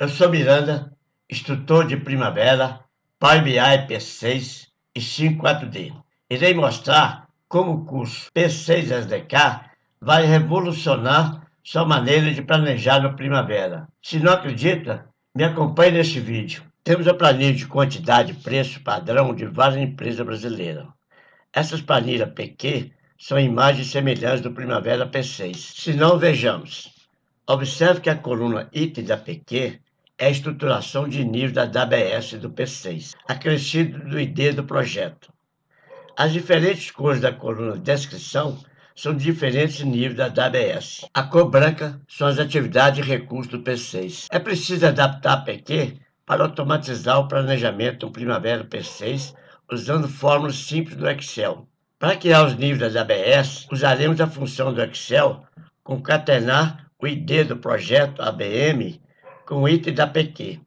Eu sou Miranda, instrutor de Primavera, Power BI P6 e 5.4D. Irei mostrar como o curso P6 SDK vai revolucionar sua maneira de planejar no Primavera. Se não acredita, me acompanhe neste vídeo. Temos a planilha de quantidade e preço padrão de várias empresas brasileiras. Essas planilhas PQ são imagens semelhantes do Primavera P6. Se não, vejamos. Observe que a coluna item da PQ é a estruturação de nível da ABS do P6, acrescido do ID do projeto. As diferentes cores da coluna descrição são de diferentes níveis da ABS. A cor branca são as atividades e recursos do P6. É preciso adaptar a PQ para automatizar o planejamento do Primavera P6 usando fórmulas simples do Excel. Para criar os níveis da ABS, usaremos a função do Excel concatenar o ID do projeto ABM com o item da PQ.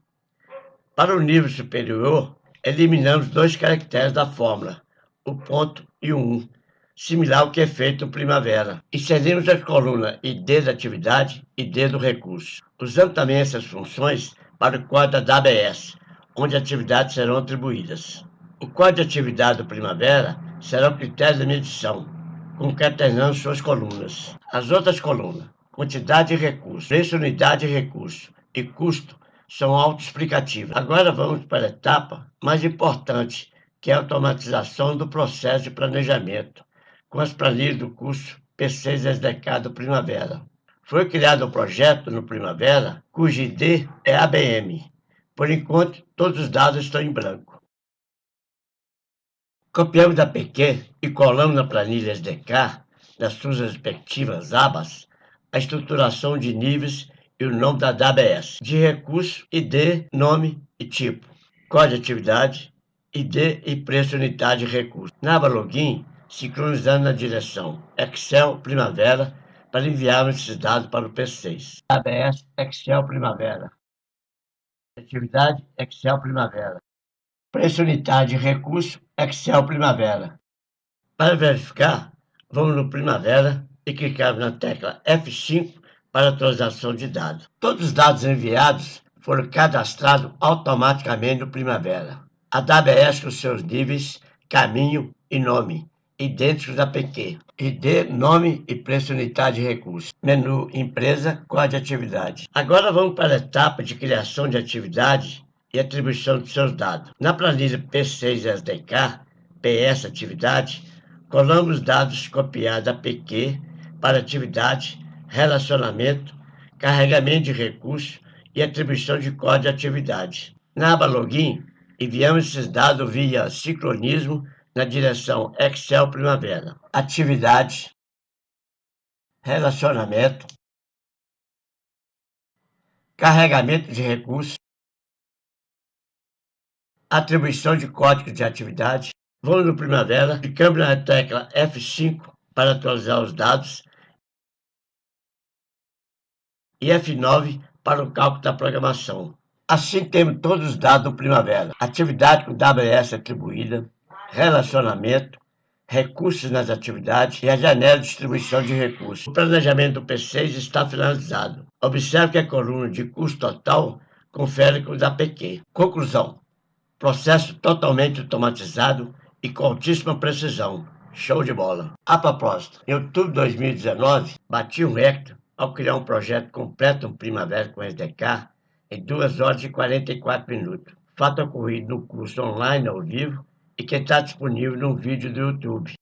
Para o nível superior, eliminamos 2 caracteres da fórmula, o ponto e o 1, similar ao que é feito no Primavera. Inserimos a coluna ID da atividade e ID do recurso. Usamos também essas funções para o código da ABS, onde atividades serão atribuídas. O código de atividade do Primavera será o critério de medição, concatenando suas colunas. As outras colunas, quantidade de recurso, preço, unidade de recurso e custo, são autoexplicativas. Agora vamos para a etapa mais importante, que é a automatização do processo de planejamento, com as planilhas do curso P6 SDK do Primavera. Foi criado um projeto no Primavera, cujo ID é ABM. Por enquanto, todos os dados estão em branco. Copiamos da PQ e colamos na planilha SDK, nas suas respectivas abas, a estruturação de níveis e o nome da ABS, de recurso, ID, nome e tipo, código de atividade, ID e preço unidade de recurso. Na aba Login, sincronizando na direção Excel Primavera para enviarmos esses dados para o P6. ABS Excel Primavera. Atividade Excel Primavera. Preço unidade de recurso Excel Primavera. Para verificar, vamos no Primavera e clicamos na tecla F5 para atualização de dados. Todos os dados enviados foram cadastrados automaticamente no Primavera. A ABS com seus níveis, caminho e nome, idênticos da PQ. ID, nome e preço unidade de recurso. Menu Empresa, código de atividade. Agora vamos para a etapa de criação de atividade e atribuição de seus dados. Na planilha P6 SDK, PS Atividade, colamos os dados copiados da PQ para atividade, relacionamento, carregamento de recursos e atribuição de código de atividade. Na aba Login, enviamos esses dados via sincronismo na direção Excel Primavera. Atividade, relacionamento, carregamento de recursos, atribuição de código de atividade. Vamos no Primavera, clicamos na tecla F5 para atualizar os dados e F9 para o cálculo da programação. Assim temos todos os dados do Primavera. Atividade com AWS atribuída, relacionamento, recursos nas atividades e a janela de distribuição de recursos. O planejamento do P6 está finalizado. Observe que a coluna de custo total confere com o da PQ. Conclusão. Processo totalmente automatizado e com altíssima precisão. Show de bola. A propósito, em outubro de 2019, bati um recorde ao criar um projeto completo no Primavera com SDK em 2 horas e 44 minutos. Fato ocorrido no curso online ao vivo e que está disponível no vídeo do YouTube.